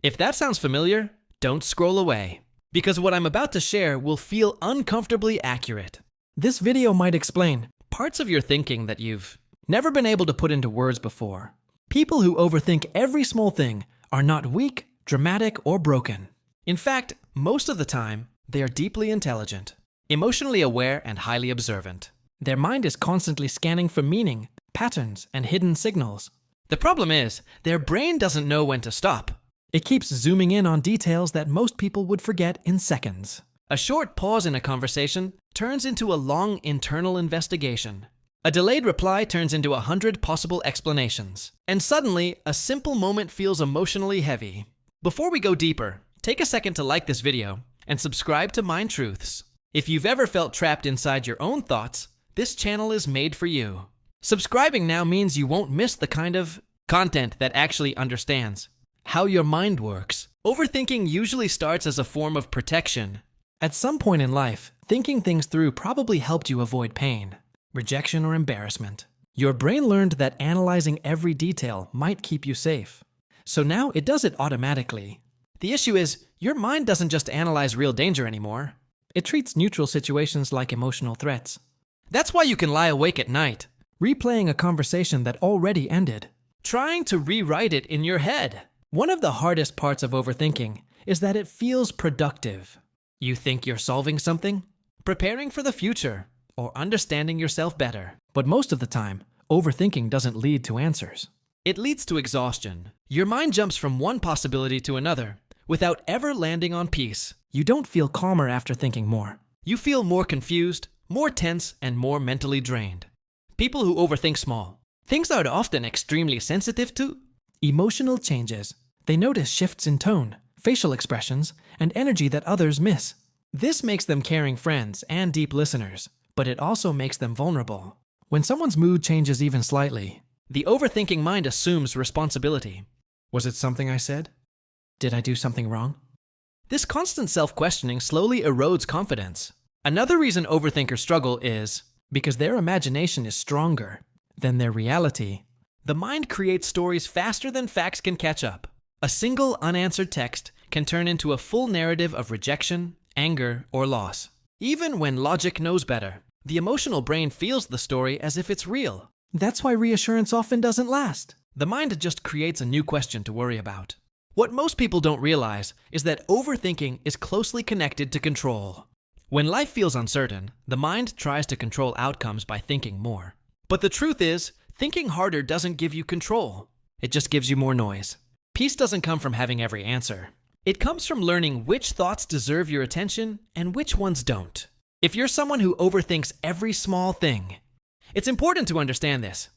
If that sounds familiar, don't scroll away, because what I'm about to share will feel uncomfortably accurate. This video might explain parts of your thinking that you've never been able to put into words before. People who overthink every small thing are not weak, dramatic, or broken. In fact, most of the time, they are deeply intelligent, emotionally aware, and highly observant. Their mind is constantly scanning for meaning, patterns, and hidden signals. The problem is, their brain doesn't know when to stop. It keeps zooming in on details that most people would forget in seconds. A short pause in a conversation turns into a long internal investigation. A delayed reply turns into 100 possible explanations. And suddenly, a simple moment feels emotionally heavy. Before we go deeper, take a second to like this video and subscribe to Mind Truths. If you've ever felt trapped inside your own thoughts, this channel is made for you. Subscribing now means you won't miss the kind of content that actually understands how your mind works. Overthinking usually starts as a form of protection. At some point in life, thinking things through probably helped you avoid pain, rejection, or embarrassment. Your brain learned that analyzing every detail might keep you safe. So now it does it automatically. The issue is, your mind doesn't just analyze real danger anymore. It treats neutral situations like emotional threats. That's why you can lie awake at night, replaying a conversation that already ended, trying to rewrite it in your head. One of the hardest parts of overthinking is that it feels productive. You think you're solving something, preparing for the future, or understanding yourself better. But most of the time, overthinking doesn't lead to answers. It leads to exhaustion. Your mind jumps from one possibility to another without ever landing on peace. You don't feel calmer after thinking more. You feel more confused, more tense, and more mentally drained. People who overthink small things are often extremely sensitive to emotional changes. They notice shifts in tone, facial expressions, and energy that others miss. This makes them caring friends and deep listeners, but it also makes them vulnerable. When someone's mood changes even slightly, the overthinking mind assumes responsibility. Was it something I said? Did I do something wrong? This constant self-questioning slowly erodes confidence. Another reason overthinkers struggle is because their imagination is stronger than their reality. The mind creates stories faster than facts can catch up. A single unanswered text can turn into a full narrative of rejection, anger, or loss. Even when logic knows better, the emotional brain feels the story as if it's real. That's why reassurance often doesn't last. The mind just creates a new question to worry about. What most people don't realize is that overthinking is closely connected to control. When life feels uncertain, the mind tries to control outcomes by thinking more. But the truth is, thinking harder doesn't give you control. It just gives you more noise. Peace doesn't come from having every answer. It comes from learning which thoughts deserve your attention and which ones don't. If you're someone who overthinks every small thing, it's important to understand this.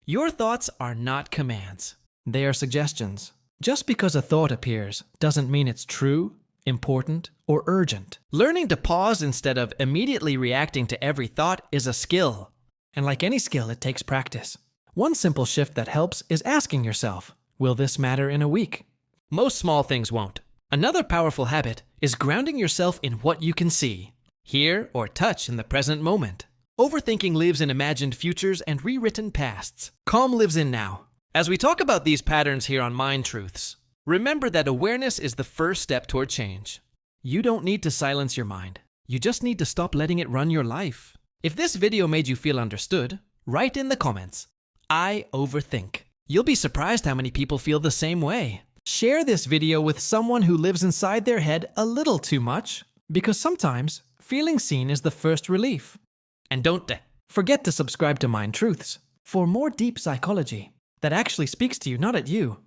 Your thoughts are not commands. They are suggestions. Just because a thought appears doesn't mean it's true, important, or urgent. Learning to pause instead of immediately reacting to every thought is a skill. And like any skill, it takes practice. One simple shift that helps is asking yourself, will this matter in a week? Most small things won't. Another powerful habit is grounding yourself in what you can see, hear, or touch in the present moment. Overthinking lives in imagined futures and rewritten pasts. Calm lives in now. As we talk about these patterns here on Mind Truths, remember that awareness is the first step toward change. You don't need to silence your mind. You just need to stop letting it run your life. If this video made you feel understood, write in the comments, I overthink. You'll be surprised how many people feel the same way. Share this video with someone who lives inside their head a little too much, because sometimes feeling seen is the first relief. And don't forget to subscribe to Mind Truths for more deep psychology that actually speaks to you, not at you.